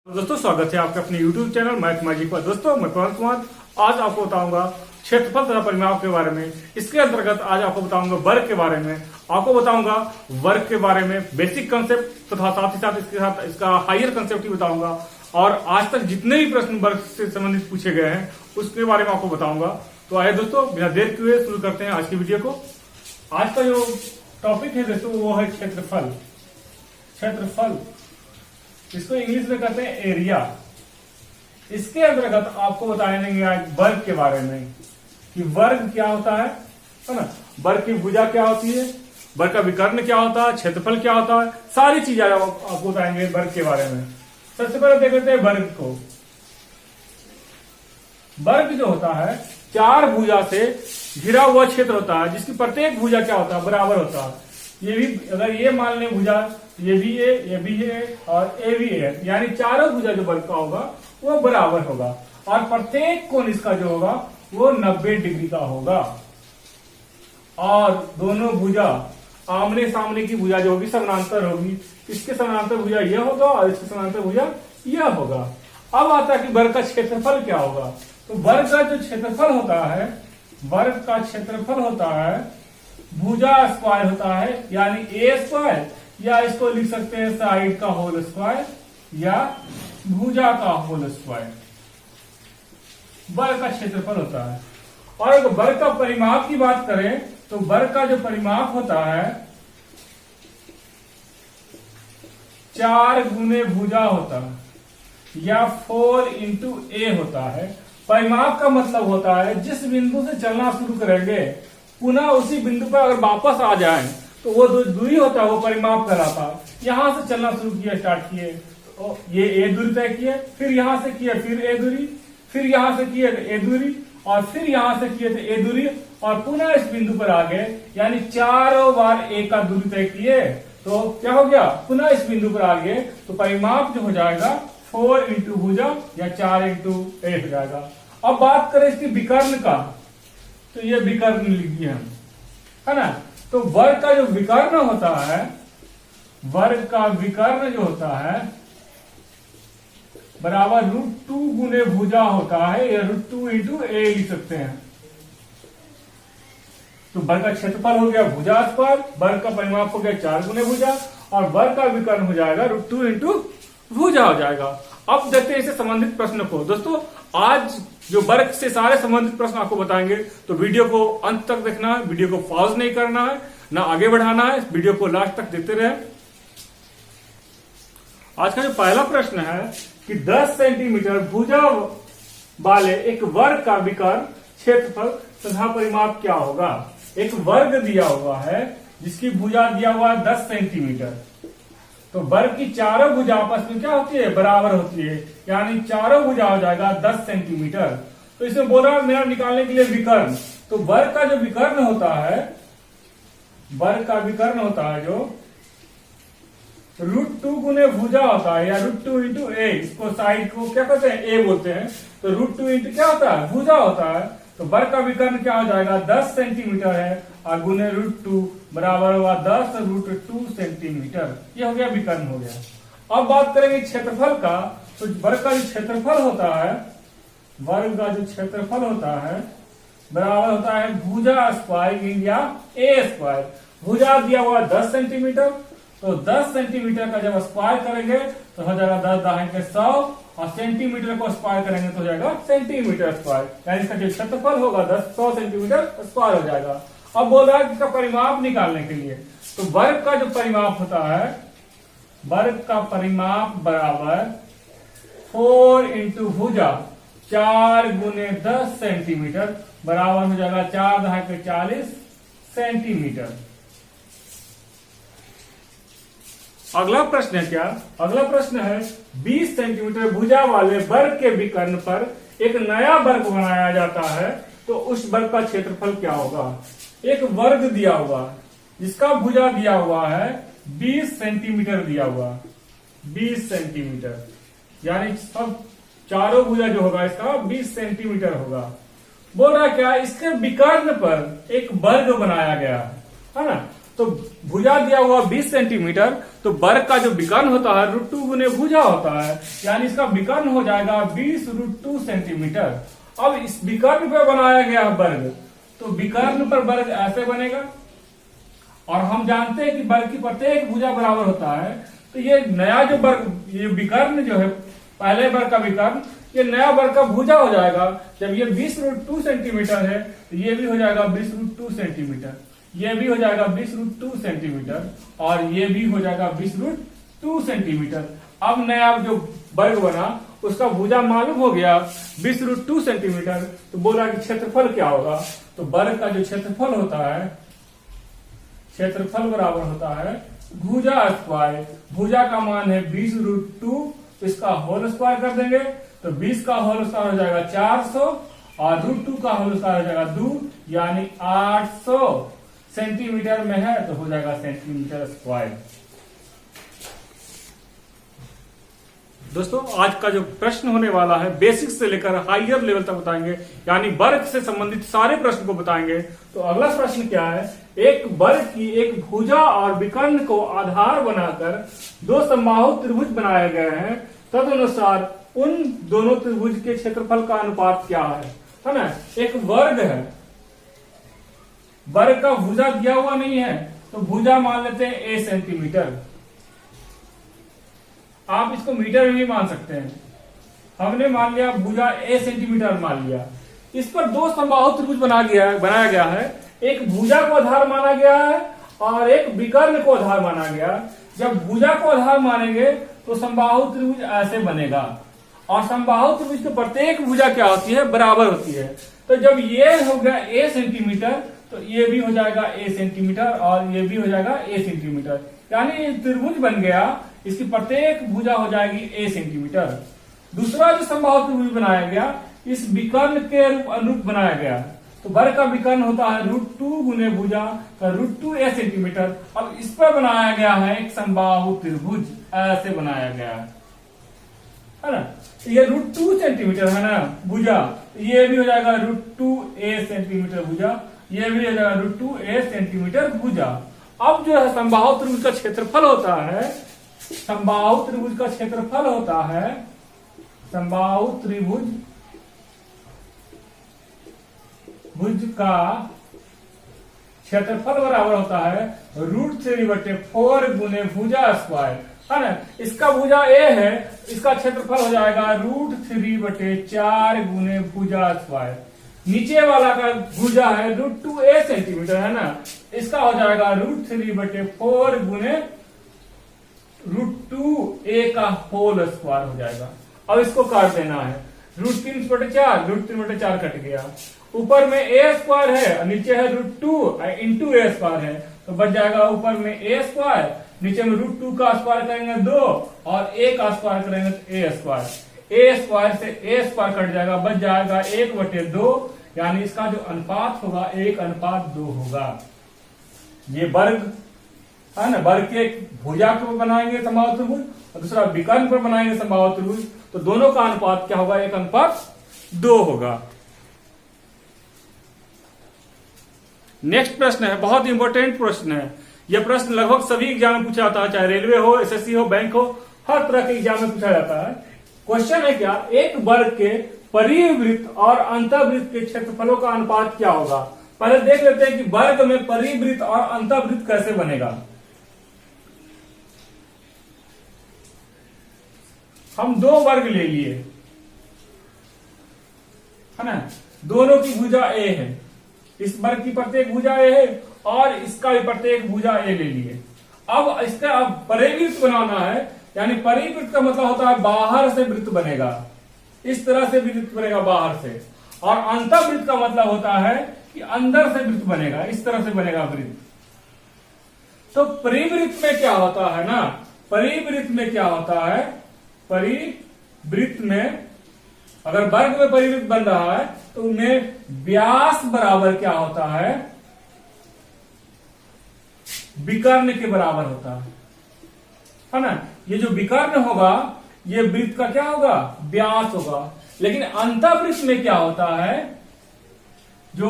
दोस्तों स्वागत है आपके अपने YouTube चैनल मैथ मैजिक पर। दोस्तों मैं पवन कुमार आज आपको बताऊंगा क्षेत्रफल तथा परिमाप के बारे में। इसके अंतर्गत आज आपको बताऊंगा वर्ग के बारे में, आपको बताऊंगा वर्ग के बारे में बेसिक कंसेप्ट तथा साथ ही साथ इसके साथ इसका हायर कंसेप्ट भी बताऊंगा। और आज तक जितने भी प्रश्न वर्ग से संबंधित पूछे गए हैं उसके बारे में आपको बताऊंगा। तो आइए दोस्तों बिना देर किए शुरू करते हैं आज की वीडियो को। आज का जो टॉपिक है दोस्तों वो है क्षेत्रफल। क्षेत्रफल इसको इंग्लिश में कहते हैं एरिया। इसके अंतर्गत आपको बताएंगे आज वर्ग के बारे में कि वर्ग क्या होता है ना, वर्ग की भुजा क्या होती है, वर्ग का विकर्ण क्या होता है, क्षेत्रफल क्या होता है, सारी चीजें आपको बताएंगे वर्ग के बारे में। सबसे पहले देख लेते हैं वर्ग को। वर्ग जो होता है चार भुजा से घिरा हुआ क्षेत्र होता है जिसकी प्रत्येक भुजा क्या होता है, बराबर होता है। ये भी अगर ये मान लें भुजा, ये भी है और ए भी है, यानी चारों भुजा जो वर्ग का होगा वो बराबर होगा और प्रत्येक कोण इसका जो होगा वो 90 डिग्री का होगा। और दोनों भुजा आमने सामने की भुजा जो होगी समानांतर होगी। इसके समानांतर भुजा यह होगा और इसके समानांतर भुजा यह होगा। अब आता है कि वर्ग का क्षेत्रफल क्या होगा। तो वर्ग का जो क्षेत्रफल होता है, वर्ग का क्षेत्रफल होता है भुजा स्क्वायर होता है, यानी ए स्क्वायर, या इसको लिख सकते हैं साइड का होल स्क्वायर या भुजा का होल स्क्वायर। वर्ग का क्षेत्रफल होता है। और अगर वर्ग का परिमाप की बात करें तो वर्ग का जो परिमाप होता है 4 गुने भुजा होता है या 4 इंटू ए होता है। परिमाप का मतलब होता है जिस बिंदु से चलना शुरू करेंगे पुनः उसी बिंदु पर अगर वापस आ जाए तो वो दूरी होता है वो परिमाप कहलाता है। यहां से चलना शुरू किया, स्टार्ट किए तो ये ए दूरी तय किए, फिर यहां से किए फिर ए दूरी, फिर यहां से किए तो ए दूरी, और फिर यहां से किए तो ए दूरी, और पुनः इस बिंदु पर आ गए, यानी चारों बार ए का दूरी तय किए तो क्या हो गया, पुनः इस बिंदु पर आ गए तो परिमाप जो हो जाएगा 4 इंटू भुजा या 4 इंटू ए हो जाएगा। अब बात करें इसकी विकर्ण का, तो ये विकर्ण लिख दिए हम, है ना। तो वर्ग का जो विकर्ण होता है, वर्ग का विकर्ण जो होता है बराबर √2 गुने भुजा होता है या √2 इंटू ए लिख सकते हैं। तो वर्ग का क्षेत्रफल हो गया भुजा स्क्वायर, वर्ग का परिमाप हो गया 4 गुने भुजा, और वर्ग का विकर्ण हो जाएगा √2 इंटू भुजा हो जाएगा। अब देखते हैं इससे संबंधित प्रश्न को। दोस्तों आज जो वर्ग से सारे संबंधित प्रश्न आपको बताएंगे तो वीडियो को अंत तक देखना है, वीडियो को पॉज नहीं करना है, ना आगे बढ़ाना है, वीडियो को लास्ट तक देखते रहे। आज का जो पहला प्रश्न है कि 10 सेंटीमीटर भुजा वाले एक वर्ग का विकर्ण क्षेत्रफल तथा परिमाप क्या होगा। एक वर्ग दिया हुआ है जिसकी भुजा दिया हुआ है 10 सेंटीमीटर। तो वर्ग की चारों भुजा आपस में क्या होती है, बराबर होती है, यानी चारों भुजा हो जाएगा 10 सेंटीमीटर। तो इसमें बोल रहा है मेरा निकालने के लिए विकर्ण। तो वर्ग का जो विकर्ण होता है, वर्ग का विकर्ण होता है जो √2 गुने भुजा होता है या √2 इंटू ए, इसको साइड को क्या कहते हैं, ए बोलते हैं। तो √2 इंटू क्या होता है, भुजा होता है। तो वर्ग का विकर्ण क्या हो जाएगा, 10 सेंटीमीटर है और गुने √2 बराबर हुआ 10 √2 सेंटीमीटर। ये हो गया विकर्ण हो गया। अब बात करेंगे क्षेत्रफल का। तो वर्ग का जो क्षेत्रफल होता है, वर्ग का जो क्षेत्रफल होता है बराबर होता है भुजा स्क्वायर या ए स्क्वायर। भुजा दिया हुआ 10 सेंटीमीटर, तो 10 सेंटीमीटर का जब स्क्वायर करेंगे तो हो जाएगा 10 दाहिने के 100, और सेंटीमीटर को स्क्वायर करेंगे तो हो जाएगा सेंटीमीटर स्क्वायर, यानी इसका जो क्षेत्रफल होगा 100 सेंटीमीटर स्क्वायर हो जाएगा। अब बोल रहा है कि इसका परिमाप निकालने के लिए, तो वर्ग का जो परिमाप होता है, वर्ग का परिमाप बराबर 4 इंटू भुजा 4 गुने 10 सेंटीमीटर बराबर हो जाएगा 4 दाहिने के 40 सेंटीमीटर। अगला प्रश्न है क्या, अगला प्रश्न है 20 सेंटीमीटर भुजा वाले वर्ग के विकर्ण पर एक नया वर्ग बनाया जाता है तो उस वर्ग का क्षेत्रफल क्या होगा। एक वर्ग दिया हुआ जिसका भुजा दिया हुआ है 20 सेंटीमीटर दिया हुआ, 20 सेंटीमीटर, यानी सब चारों भुजा जो होगा इसका 20 सेंटीमीटर होगा। बोल रहा क्या, इसके विकर्ण पर एक वर्ग बनाया गया है ना। तो भुजा दिया हुआ 20 सेंटीमीटर, तो वर्ग का जो विकर्ण होता है √2 गुने भुजा होता है, यानी इसका विकर्ण हो जाएगा 20 √2 सेंटीमीटर। अब इस विकर्ण पे बनाया गया वर्ग, तो विकर्ण पर वर्ग ऐसे बनेगा, और हम जानते हैं कि वर्ग की प्रत्येक भुजा बराबर होता है। तो ये नया जो वर्ग, ये विकर्ण जो है पहले वर्ग का विकर्ण, ये नया वर्ग का भुजा हो जाएगा। जब ये 20 √2 सेंटीमीटर है तो ये भी हो जाएगा 20 √2 सेंटीमीटर, ये भी हो जाएगा 20 √2 सेंटीमीटर, और ये भी हो जाएगा 20 √2 सेंटीमीटर। अब नया जो वर्ग बना उसका भुजा मालूम हो गया 20 √2 सेंटीमीटर, तो बोला कि क्षेत्रफल क्या होगा। तो वर्ग का जो क्षेत्रफल होता है, क्षेत्रफल बराबर होता है भुजा स्क्वायर। भुजा का मान है 20 √2, इसका होल स्क्वायर कर देंगे तो 20 का होल स्क्वायर हो जाएगा 400, और √2 का होल स्क्वायर हो जाएगा 2, यानी 800 सेंटीमीटर में है तो हो जाएगा सेंटीमीटर स्क्वायर। दोस्तों आज का जो प्रश्न होने वाला है बेसिक से लेकर हायर लेवल तक बताएंगे, यानी वर्ग से संबंधित सारे प्रश्न को बताएंगे। तो अगला प्रश्न क्या है, एक वर्ग की एक भुजा और विकर्ण को आधार बनाकर दो समबाहु त्रिभुज बनाए गए हैं, तदनुसार उन दोनों त्रिभुज के क्षेत्रफल का अनुपात क्या है ना। एक वर्ग है, वर्ग का भुजा दिया हुआ नहीं है, तो भुजा मान लेते हैं a सेंटीमीटर, आप इसको मीटर में भी मान सकते हैं। हमने मान लिया भुजा a सेंटीमीटर मान लिया, इस पर दो समबाहु त्रिभुज बनाया गया है। एक भुजा को आधार माना गया है और एक विकर्ण को आधार माना गया। जब भुजा को आधार मानेंगे तो समबाहु त्रिभुज ऐसे बनेगा, और समबाहु त्रिभुज की प्रत्येक भुजा क्या होती है, बराबर होती है। तो जब ये हो गया a सेंटीमीटर तो ये भी हो जाएगा a सेंटीमीटर, और ये भी हो जाएगा a सेंटीमीटर, यानी त्रिभुज बन गया, इसकी प्रत्येक भुजा हो जाएगी a सेंटीमीटर। दूसरा जो समबाहु त्रिभुज बनाया गया, इस विकर्ण के अनुरूप बनाया गया। तो वर्ग का विकर्ण होता है √2 गुने भुजा का √2 a सेंटीमीटर। अब इस पर बनाया गया है एक समबाहु त्रिभुज, ऐसे बनाया गया है ना। तो ये √2 सेंटीमीटर है ना भुजा, ये भी हो जाएगा √2 a सेंटीमीटर भुजा, ये भी हो जाएगा √2 a सेंटीमीटर भुजा। अब जो है समबाहु त्रिभुज का क्षेत्रफल होता है, समबाहु त्रिभुज का क्षेत्रफल होता है, समबाहु त्रिभुज का क्षेत्रफल बराबर होता है √3/4 गुने भुजा स्क्वायर, है ना। इसका भुजा a है, इसका क्षेत्रफल हो जाएगा √3/4 गुने भुजा स्क्वायर। नीचे वाला का भुजा है √2 a सेंटीमीटर, है ना, इसका हो जाएगा √3/4 गुने √2 a का होल स्क्वायर हो जाएगा। अब इसको काट देना है, √3/4 कट गया, ऊपर में a स्क्वायर है, नीचे है √2 इंटू a स्क्वायर है, तो बच जाएगा ऊपर में a स्क्वायर, नीचे में √2 का स्क्वायर करेंगे 2, और a का स्क्वायर करेंगे तो a स्क्वायर। a स्क्वायर से a स्क्वायर कट जाएगा, बच जाएगा 1/2, यानी इसका जो अनुपात होगा 1:2 होगा। ये वर्ग है ना, वर्ग के भुजा को बनाएंगे समबाहु त्रिभुज और दूसरा विकर्ण पर बनाएंगे समबाहु त्रिभुज, तो दोनों का अनुपात क्या होगा, 1:2 होगा। नेक्स्ट प्रश्न है, बहुत इंपॉर्टेंट प्रश्न है। यह प्रश्न लगभग सभी एग्जाम में पूछा जाता है, चाहे रेलवे हो, एसएससी हो, बैंक हो, हर तरह के एग्जाम में पूछा जाता है। क्वेश्चन है क्या, एक वर्ग के परिवृत्त और अंतःवृत्त के क्षेत्रफलों का अनुपात क्या होगा। पहले देख लेते हैं कि वर्ग में परिवृत्त और अंतःवृत्त कैसे बनेगा। हम दो वर्ग ले लिए, है ना, दोनों की भुजा a है, इस वर्ग की प्रत्येक भुजा a है और इसका भी प्रत्येक भुजा a ले लिए। अब इसका अब परिवृत्त बनाना है, यानी परिवृत्त का मतलब होता है बाहर से वृत्त बनेगा, इस तरह से वृत्त बनेगा बाहर से, और अंतःवृत्त का मतलब होता है कि अंदर से वृत्त बनेगा, इस तरह से बनेगा वृत्त। तो परिवृत्त में क्या होता है ना, परिवृत्त में क्या होता है, परिवृत्त में अगर वर्ग में परिवृत्त बन रहा है तो उनमें व्यास बराबर क्या होता है, विकर्ण के बराबर होता है ना। ये जो विकर्ण होगा ये वृत्त का क्या होगा, व्यास होगा। लेकिन अंतःवृत्त में क्या होता है, जो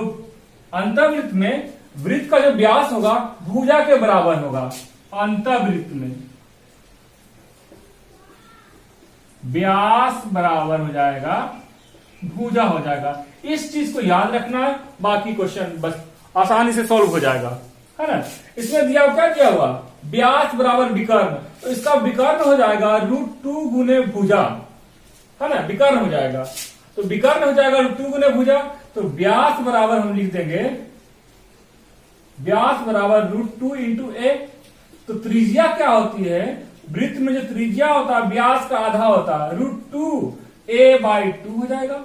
अंतःवृत्त में वृत्त का जो व्यास होगा भुजा के बराबर होगा। अंतःवृत्त में व्यास बराबर हो जाएगा भुजा हो जाएगा। इस चीज को याद रखना है, बाकी क्वेश्चन बस आसानी से सॉल्व हो जाएगा, है ना। इसमें दिया क्या हुआ, व्यास बराबर विकर्ण, तो इसका विकर्ण हो जाएगा √2 गुने भुजा, है ना, विकर्ण हो जाएगा। तो विकर्ण हो जाएगा √2 गुने भुजा। तो व्यास बराबर हम लिख देंगे व्यास बराबर √2 इंटू ए। तो त्रिज्या क्या होती है, वृत्त में जो त्रिज्या होता है व्यास का आधा होता है, √2a/2 हो जाएगा।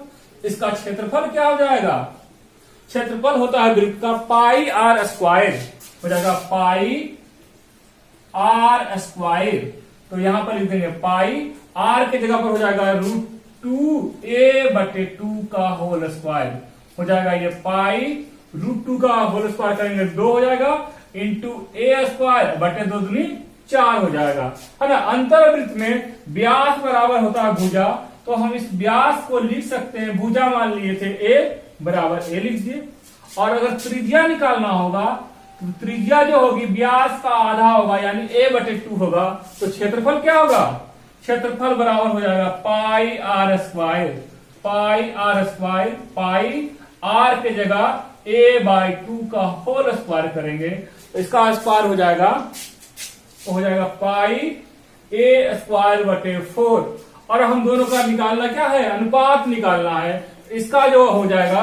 इसका क्षेत्रफल क्या हो जाएगा, क्षेत्रफल होता है वृत्त का πr² हो जाएगा, πr²। तो यहां पर लिख देंगे पाई, r के जगह पर हो जाएगा √2a/2 का होल स्क्वायर हो जाएगा। ये पाई √2 का होल स्क्वायर करेंगे 2 हो जाएगा, इंटू a²/2 दूनी 4 हो जाएगा, है ना। अंतर्वृत्त में व्यास बराबर होता है भुजा, तो हम इस व्यास को लिख सकते हैं, भुजा मान लिए थे a बराबर a लिख दिए। और अगर त्रिज्या निकालना होगा तो त्रिज्या जो होगी व्यास का आधा होगा, यानी a/2 होगा। तो क्षेत्रफल क्या होगा, क्षेत्रफल बराबर हो जाएगा πr², पाई r के जगह a/2 का होल स्क्वायर करेंगे, तो इसका स्क्वायर हो जाएगा पाई a²/4। और हम दोनों का निकालना क्या है, अनुपात निकालना है। इसका जो हो जाएगा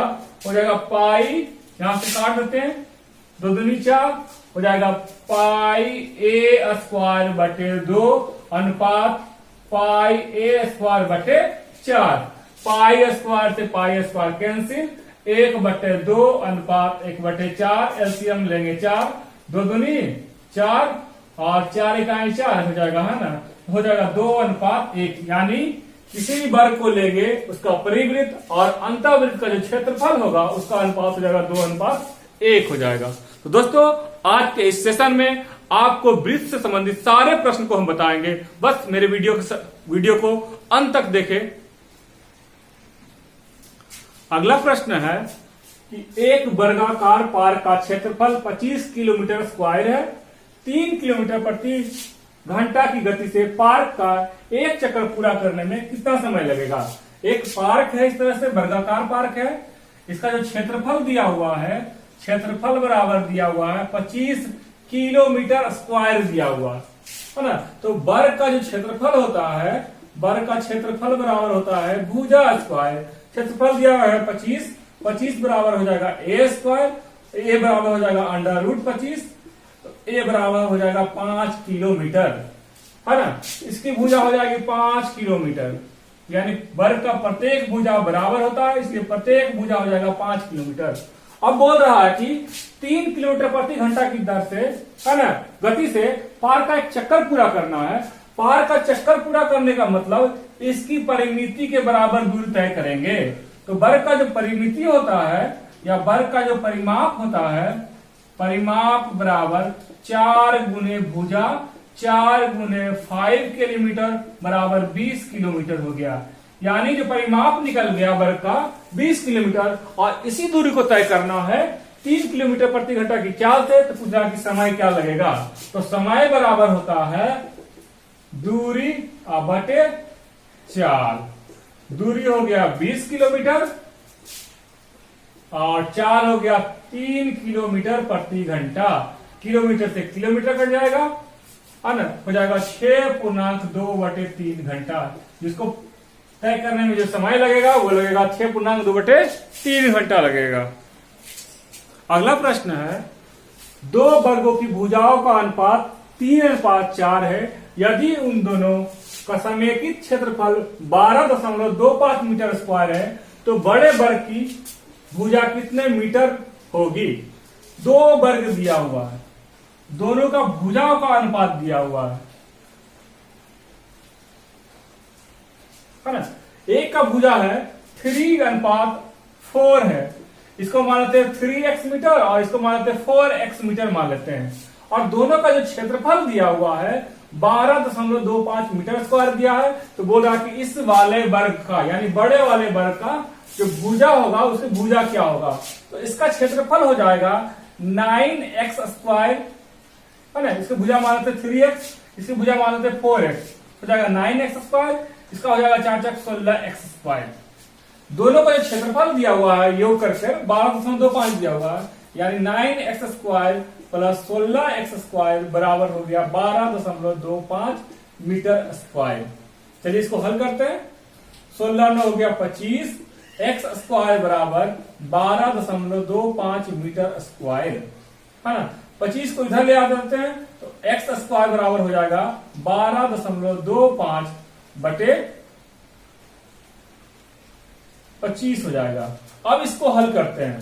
पाई, यहां से काट देते हैं, 2 दूनी 4 हो जाएगा पाई a²/2 अनुपात पाई a²/4। पाई² से पाई² कैंसिल, 1/2 अनुपात 1/4, एलसीएम लेंगे 4, 2 दूनी 4 और 4 इकाई 4 हो जाएगा, है ना, हो जाएगा 2:1। यानी किसी भी वर्ग को लेंगे उसका परिवृत्त और अंतःवृत्त का जो क्षेत्रफल होगा उसका अनुपात हो जाएगा 2:1 हो जाएगा। तो दोस्तों आज के इस सेशन में आपको वृत्त से संबंधित सारे प्रश्न को हम बताएंगे, बस मेरे वीडियो को अंत तक देखें। अगला प्रश्न है कि एक वर्गाकार पार्क का क्षेत्रफल 25 किलोमीटर स्क्वायर है। 3 किलोमीटर प्रति घंटा की गति से पार्क का एक चक्कर पूरा करने में कितना समय लगेगा। एक पार्क है, इस तरह से वर्गाकार पार्क है, इसका जो क्षेत्रफल दिया हुआ है, क्षेत्रफल बराबर दिया हुआ है 25 किलोमीटर स्क्वायर दिया हुआ है ना। तो वर्ग का जो क्षेत्रफल होता है, वर्ग का क्षेत्रफल बराबर होता है भुजा स्क्वायर। क्षेत्रफल दिया हुआ है 25 बराबर हो जाएगा a², a बराबर हो जाएगा √25, तो a बराबर हो जाएगा 5 किलोमीटर, है ना। इसकी भुजा हो जाएगी 5 किलोमीटर, यानी वर्ग का प्रत्येक भुजा बराबर होता है, इसलिए प्रत्येक भुजा हो जाएगा 5 किलोमीटर। अब बोल रहा है कि 3 किलोमीटर प्रति घंटा की दर से, है ना, गति से पार्क का एक चक्कर पूरा करना है। पार्क का चक्कर पूरा करने का मतलब इसकी परिमिति के बराबर दूरी तय करेंगे। तो वर्ग का जो परिमिति होता है या वर्ग का जो परिमाप होता है, परिमाप बराबर 4 गुने भुजा 4 गुने 5 किलोमीटर बराबर 20 किलोमीटर हो गया। यानी जो परिमाप निकल गया वर्ग का 20 किलोमीटर, और इसी दूरी को तय करना है 3 किलोमीटर प्रति घंटा की चाल से। तो पूछा कि समय क्या लगेगा, तो समय बराबर होता है दूरी बटे चाल। दूरी हो गया 20 किलोमीटर और चाल हो गया 3 किलोमीटर प्रति घंटा। किलोमीटर से किलोमीटर कट जाएगा, है ना, हो जाएगा 6.2/3 घंटा। जिसको तय करने में जो समय लगेगा वो लगेगा 6.2/3 घंटा लगेगा। अगला प्रश्न है, 2 वर्गों की भुजाओं का अनुपात 3:4 है। यदि उन दोनों का समेकित क्षेत्रफल 12.25 मीटर स्क्वायर है तो बड़े वर्ग की भुजा कितने मीटर होगी। 2 वर्ग दिया हुआ है, दोनों का भुजाओं का अनुपात दिया हुआ है ना। एक का भुजा है 3:4 है, इसको मान लेते हैं 3x मीटर और इसको मान लेते हैं 4x मीटर मान लेते हैं। और दोनों का जो क्षेत्रफल दिया हुआ है 12.25 मीटर स्क्वायर दिया है। तो बोल रहा कि इस वाले वर्ग का, यानी बड़े वाले वर्ग का जो भुजा होगा उसकी भुजा क्या होगा। तो इसका क्षेत्रफल हो जाएगा 9x², है ना, इसकी भुजा मान लेते 3x, इसकी भुजा मान लेते 4x, हो जाएगा 9x², इसका हो जाएगा 4 × 16x²। दोनों का जो क्षेत्रफल दिया हुआ है योग करके 12.25 दिया हुआ है, यानी 9x² + 16x² बराबर हो गया 12.25 मीटर स्क्वायर। चलिए इसको हल करते हैं। 16 9 हो गया 25, x² बराबर 12.25 मीटर स्क्वायर, है ना। 25 को इधर ले आ जाते हैं तो x² बराबर हो जाएगा 12.25 बटे 25 हो जाएगा। अब इसको हल करते हैं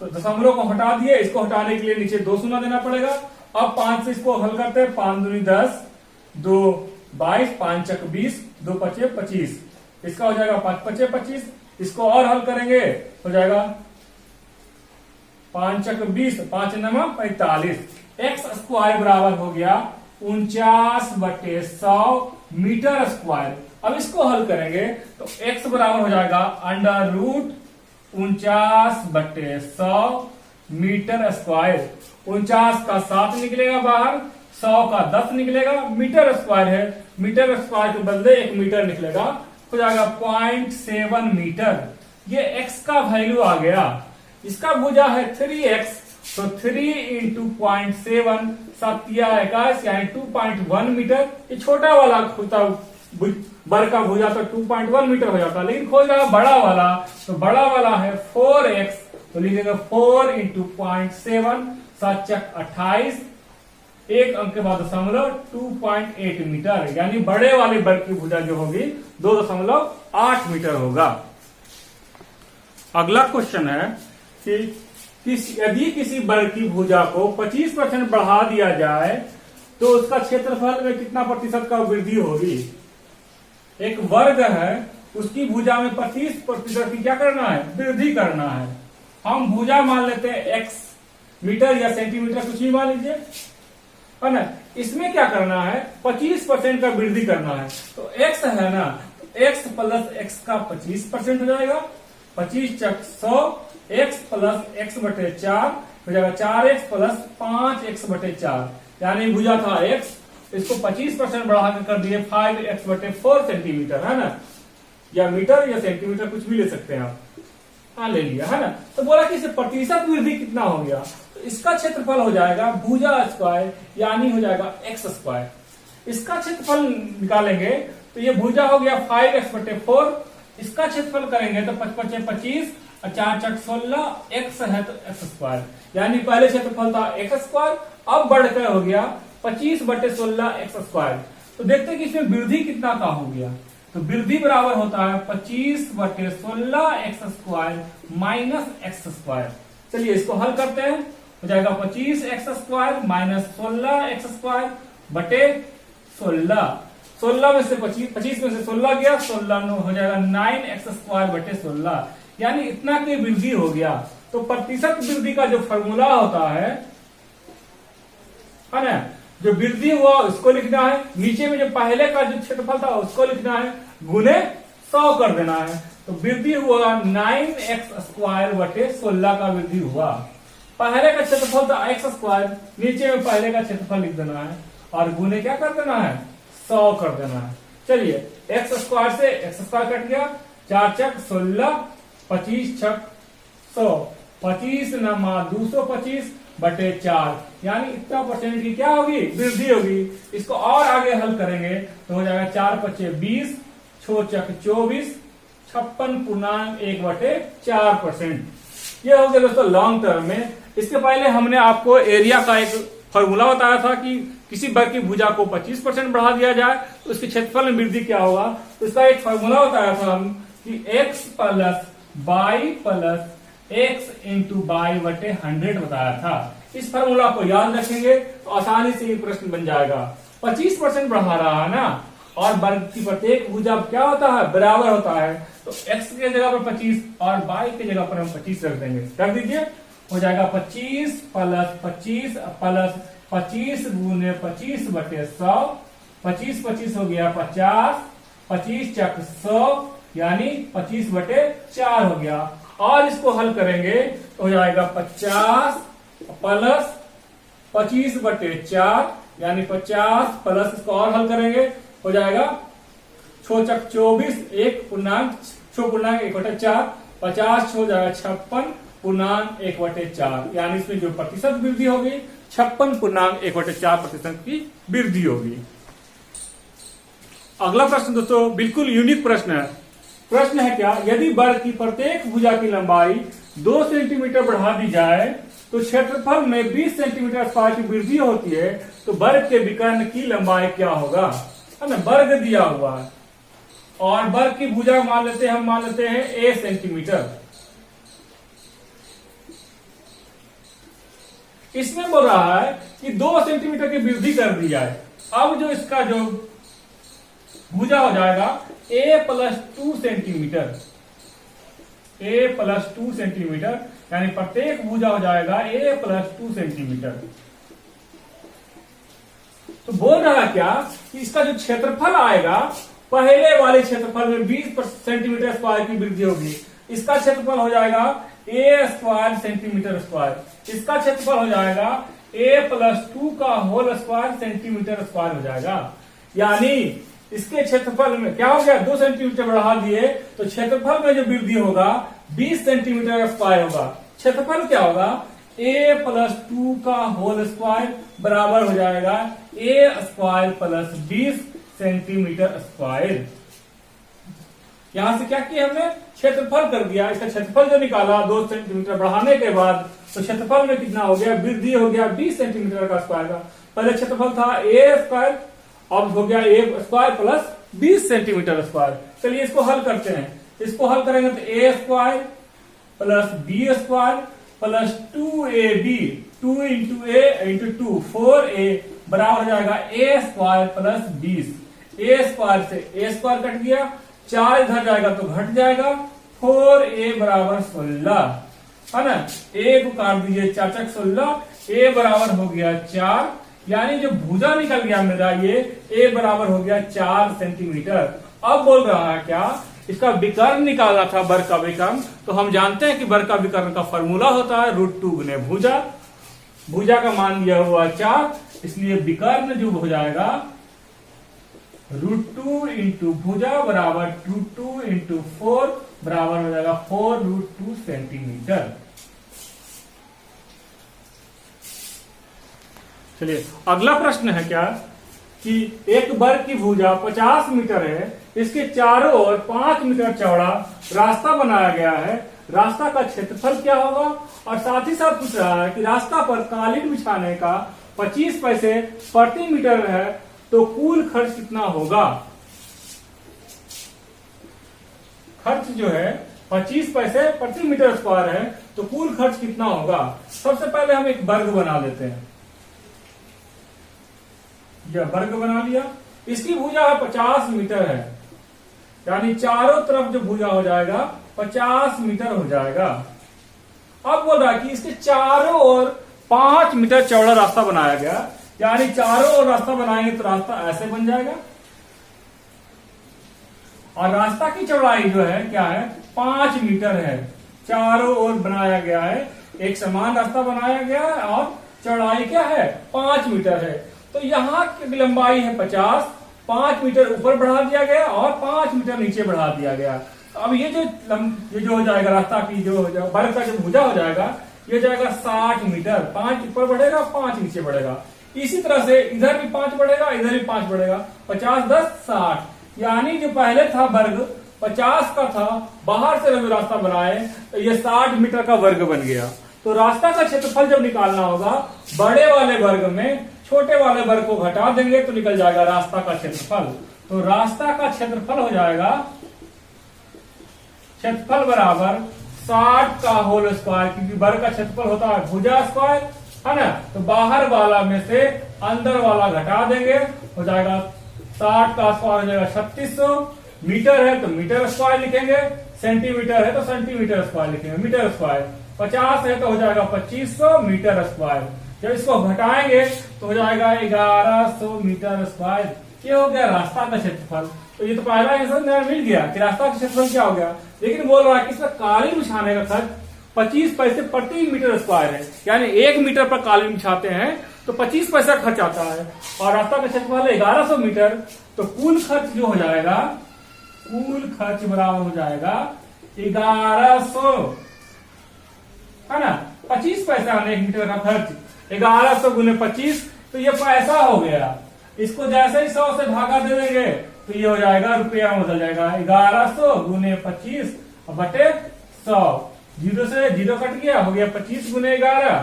तो दशमलव को हटा दिए, इसको हटाने के लिए नीचे 2 शून्य देना पड़ेगा। अब 5 से इसको हल करते हैं, 5 दूनी 10, 2 22, 5 × 20, 2 × 5 = 25, इसका हो जाएगा 5 × 5 = 25। इसको और हल करेंगे हो जाएगा 5 × 20, 5 × 9 = 45, x² बराबर हो गया 49/100 मीटर स्क्वायर। अब इसको हल करेंगे तो x बराबर हो जाएगा √49/100 मीटर स्क्वायर। 49 का 7 निकलेगा बाहर, 100 का 10 निकलेगा, मीटर स्क्वायर है, मीटर स्क्वायर के बदले 1 मीटर निकलेगा, हो जाएगा 0.7 मीटर। ये x का वैल्यू आ गया। इसका भुजा है 3x, तो 3 × 0.7 7 21 यानी 2.1 मीटर। ये छोटा वाला होता बर का भुजा तो 2.1 मीटर हो जाता, लेकिन खोज रहा बड़ा वाला, तो बड़ा वाला है 4x, तो लिखेगा 4 × 0.7 7 × 28, एक अंक के बाद दशमलव 2.8 मीटर, यानी बड़े वाले बर की भुजा जो होगी 2.8 मीटर होगा। अगला क्वेश्चन है कि यदि किसी बर की भुजा को 25% बढ़ा दिया जाए तो उसका क्षेत्रफल में कितना प्रतिशत का वृद्धि होगी। एक वर्ग है, उसकी भुजा में 25% की क्या करना है, वृद्धि करना है। हम भुजा मान लेते हैं x, मीटर या सेंटीमीटर कुछ भी मान लीजिए, है ना। इसमें क्या करना है, 25% का वृद्धि करना है। तो x है ना, तो x + x का 25% हो जाएगा, 25 × 100, x + x/4 हो जाएगा 4x + 5x/4, यानी भुजा था x, इसको 25% बढ़ा कर दिए 5x/4 सेंटीमीटर, है ना, या मीटर या सेंटीमीटर कुछ भी ले सकते हैं आप। हाँ ले लिया, है ना। तो बोला कि इसे प्रतिशत वृद्धि कितना हो गया, तो इसका क्षेत्रफल हो जाएगा भुजा स्क्वायर, यानी हो जाएगा x²। इसका क्षेत्रफल निकालेंगे तो ये भुजा हो गया 5x/4, इसका क्षेत्रफल करेंगे तो 5 × 5 = 25 और 4 × 16, x है तो x², यानी पहले क्षेत्रफल था x², अब बढ़कर हो गया 25/16 x²। तो देखते हैं कि इसमें वृद्धि कितना का हो गया, तो वृद्धि बराबर होता है 25/16 x² - x²। चलिए इसको हल करते हैं, हो जाएगा 25x² - 16x² बटे 16। 16 में से 25 में से 16 गया, 16 हो जाएगा 9x² बटे 16, यानी इतना की वृद्धि हो गया। तो प्रतिशत वृद्धि का जो फॉर्मूला होता है ना, जो वृद्धि हुआ उसको लिखना है, नीचे में जो पहले का जो क्षेत्रफल था उसको लिखना है, गुने 100 कर देना है। तो वृद्धि हुआ 9x² बटे 16 का वृद्धि हुआ। पहले का क्षेत्रफल था x², नीचे में पहले का क्षेत्रफल लिख देना है और गुने क्या कर देना है, 100 कर देना है। चलिए x² से x² कट गया, 4 × 16, 25 × 100, 25 × 225 बटे 4, यानी इतना परसेंट की क्या होगी, वृद्धि होगी। इसको और आगे हल करेंगे तो हो जाएगा 4 × 5 = 20, 6 × 24, 56.1/4%। ये हो गया दोस्तों लॉन्ग टर्म में। इसके पहले हमने आपको एरिया का एक फॉर्मूला बताया था कि किसी बर की भुजा को 25% बढ़ा दिया जाए तो उसके क्षेत्रफल में वृद्धि क्या होगा। तो इसका एक फॉर्मूला बताया था हम कि x + y + x × y/100 बताया था। इस फॉर्मूला को याद रखेंगे तो आसानी से ये प्रश्न बन जाएगा। 25% बढ़ा रहा है ना, और वर्ग की प्रत्येक भुजा क्या होता है, बराबर होता है। तो x के जगह पर 25 और y की जगह पर हम 25 रख देंगे, रख दीजिए, हो जाएगा 25 + 25 + 25 × 25 बटे 100, 25 25 हो गया 50, 25 × 100 यानी 25/4 हो गया। और इसको हल करेंगे तो हो जाएगा 50 प्लस 25/4 यानी 50 प्लस, इसको और हल करेंगे हो जाएगा 6 24, 1.4, 50 हो जाएगा 56.1/4 यानी इसमें जो प्रतिशत वृद्धि होगी 56.1/4% की वृद्धि होगी। अगला प्रश्न दोस्तों बिल्कुल यूनिक प्रश्न है। प्रश्न है क्या, यदि वर्ग की प्रत्येक भुजा की लंबाई 2 सेंटीमीटर बढ़ा दी जाए तो क्षेत्रफल में 20 सेंटीमीटर स्क्वायर की वृद्धि होती है, तो वर्ग के विकर्ण की लंबाई क्या होगा। है ना, वर्ग दिया हुआ है और वर्ग की भुजा मान लेते हैं a सेंटीमीटर। इसमें बोल रहा है कि 2 सेंटीमीटर की वृद्धि कर दी जाए। अब जो इसका जो भुजा हो जाएगा a प्लस 2 सेंटीमीटर, यानी प्रत्येक भुजा हो जाएगा a प्लस 2 सेंटीमीटर। तो बोल रहा है क्या कि इसका जो क्षेत्रफल आएगा, पहले वाले क्षेत्रफल में 20 सेंटीमीटर स्क्वायर की वृद्धि होगी, इसका क्षेत्रफल हो जाएगा a स्क्वायर सेंटीमीटर स्क्वायर, इसका क्षेत्रफल हो जाएगा a प्लस 2 का होल स्क्वायर सेंटीमीटर स्क्वायर हो जाएगा। यानी इसके क्षेत्रफल में क्या हो गया, 2 सेंटीमीटर बढ़ा दिए तो क्षेत्रफल में जो वृद्धि होगा 20 सेंटीमीटर स्क्वायर होगा। क्षेत्रफल क्या होगा, a प्लस 2 का होल स्क्वायर बराबर हो जाएगा a square plus 20 centimetre square. यहां से क्या किया हमने, क्षेत्रफल कर दिया। इसका क्षेत्रफल जो निकाला 2 सेंटीमीटर बढ़ाने के बाद, तो क्षेत्रफल में कितना हो गया, वृद्धि हो गया 20 सेंटीमीटर का स्क्वायर का। पहले क्षेत्रफल था a स्क्वायर, अब हो गया a square plus 20 centimetre square. चलिए इसको हल करते हैं। इसको हल करेंगे तो a square plus b square plus 2ab, 2 into a into 2 4a बराबर हो जाएगा a square plus 20। a square से a स्क्वायर कट गया, 4 इधर जाएगा तो घट जाएगा, 4a बराबर 16, है ना। a को काट दीजिए, 4 × 16, a बराबर हो गया 4, यानी जो भुजा निकल गया मेरा ये a बराबर हो गया 4 सेंटीमीटर। अब बोल रहा है क्या, इसका विकर्ण निकालना था, वर्ग का विकर्ण। तो हम जानते हैं कि वर्ग का विकर्ण का फॉर्मूला होता है √2 गुने भुजा। भुजा का मान दिया हुआ 4, इसलिए विकर्ण जो हो जाएगा √2 इंटू भुजा बराबर √2 इंटू 4 बराबर हो जाएगा 4√2 सेंटीमीटर। चलिए अगला प्रश्न है क्या कि एक वर्ग की भुजा 50 मीटर है, इसके चारों ओर 5 मीटर चौड़ा रास्ता बनाया गया है, रास्ता का क्षेत्रफल क्या होगा। और साथ ही साथ पूछ रहा है कि रास्ता पर कालीन बिछाने का 25 पैसे प्रति मीटर है, तो कुल खर्च कितना होगा। खर्च जो है 25 पैसे प्रति मीटर स्क्वायर है, तो कुल खर्च कितना होगा। सबसे पहले हम एक वर्ग बना लेते हैं। यह वर्ग बना लिया, इसकी भुजा है 50 मीटर है, यानी चारों तरफ जो भुजा हो जाएगा 50 मीटर हो जाएगा। अब बोल रहा है कि इसके चारों ओर 5 मीटर चौड़ा रास्ता बनाया गया, यानी चारों ओर रास्ता बनाएंगे तो रास्ता ऐसे बन जाएगा। और रास्ता की चौड़ाई जो है क्या है, 5 मीटर है। चारों ओर बनाया गया है, एक समान रास्ता बनाया गया है और चौड़ाई क्या है, 5 मीटर है। तो यहाँ की लंबाई है 50, 5 मीटर ऊपर बढ़ा दिया गया और 5 मीटर नीचे बढ़ा दिया गया। अब ये जो हो जाएगा रास्ता की जो वर्ग का जो भुजा हो जाएगा, ये जाएगा 60 मीटर। 5 ऊपर बढ़ेगा, 5 नीचे बढ़ेगा। इसी तरह से इधर भी 5 बढ़ेगा, इधर भी 5 बढ़ेगा, 50 10 60। यानी जो पहले था वर्ग 50 का था, बाहर से जब रास्ता बनाए तो ये 60 मीटर का वर्ग बन गया। तो रास्ता का क्षेत्रफल जब निकालना होगा, बड़े वाले वर्ग में छोटे वाले वर्ग को घटा देंगे तो निकल जाएगा रास्ता का क्षेत्रफल। तो रास्ता का क्षेत्रफल हो जाएगा, क्षेत्रफल बराबर 60 का होल स्क्वायर, क्योंकि वर्ग का क्षेत्रफल होता है भुजा स्क्वायर, है ना। तो बाहर वाला में से अंदर वाला घटा देंगे, हो जाएगा 60 का स्क्वायर हो जाएगा 3600। मीटर है तो मीटर स्क्वायर लिखेंगे, सेंटीमीटर है तो सेंटीमीटर स्क्वायर लिखेंगे, मीटर स्क्वायर। 50 है तो हो जाएगा 2500 मीटर स्क्वायर। जब इसको घटाएंगे तो हो जाएगा 1100 मीटर स्क्वायर। ये हो गया रास्ता का क्षेत्रफल। तो ये तो पहला आंसर मिल गया कि रास्ता का क्षेत्रफल क्या हो गया। लेकिन बोल रहा है कि इसमें कालीन बिछाने का खर्च 25 पैसे प्रति मीटर स्क्वायर है, यानी 1 मीटर पर कालीन बिछाते हैं तो 25 पैसा खर्च आता है, और रास्ता का क्षेत्रफल 1100 मीटर। तो कुल खर्च जो हो जाएगा, कुल खर्च बराबर हो जाएगा 1100, है ना। 25 पैसा 1 मीटर का खर्च, 1100 गुने 25, तो ये पैसा हो गया। इसको जैसे ही 100 से भागा दे देंगे तो ये हो जाएगा रुपया में बदल जाएगा। 1100 गुने 25 बटे 100, जीरो से जीरो कट गया, हो गया 25 गुने 11।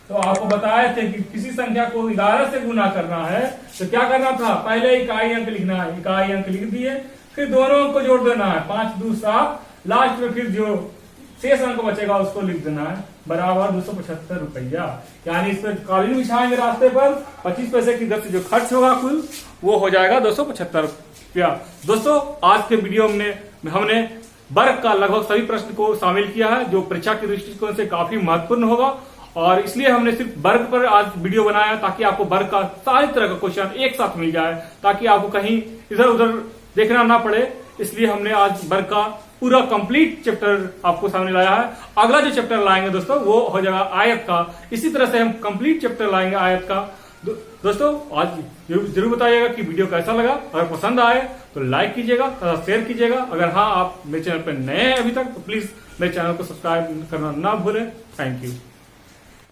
तो आपको बताए थे कि किसी संख्या को 11 से गुना करना है तो क्या करना था, पहले इकाई अंक लिखना है, इकाई अंक लिख दिए, फिर दोनों अंक को जोड़ देना है, 5 2 7, लास्ट में फिर जो शेष अंक बचेगा उसको लिख देना है, बराबर 275 रुपया। यानी इस पर कालीन बिछाएंगे रास्ते पर, 25 पैसे की दर से जो खर्च होगा कुल वो हो जाएगा 275 रुपया। दोस्तों आज के वीडियो में हमने वर्ग का लगभग सभी प्रश्न को शामिल किया है, जो परीक्षा के दृष्टिकोण से काफी महत्वपूर्ण होगा, और इसलिए हमने सिर्फ वर्ग पर आज वीडियो बनाया ताकि आपको वर्ग का सारी तरह का क्वेश्चन एक साथ मिल जाए, ताकि आपको कहीं इधर उधर देखना ना पड़े। इसलिए हमने आज वर्ग का पूरा कंप्लीट चैप्टर आपको सामने लाया है। अगला जो चैप्टर लाएंगे दोस्तों वो हो जाएगा आयत का। इसी तरह से हम कंप्लीट चैप्टर लाएंगे आयत का। दोस्तों आज जरूर बताइएगा कि वीडियो कैसा लगा। अगर पसंद आए तो लाइक कीजिएगा तथा शेयर कीजिएगा। अगर हाँ आप मेरे चैनल पर नए हैं अभी तक तो प्लीज मेरे चैनल को सब्सक्राइब करना ना भूलें। Thank you.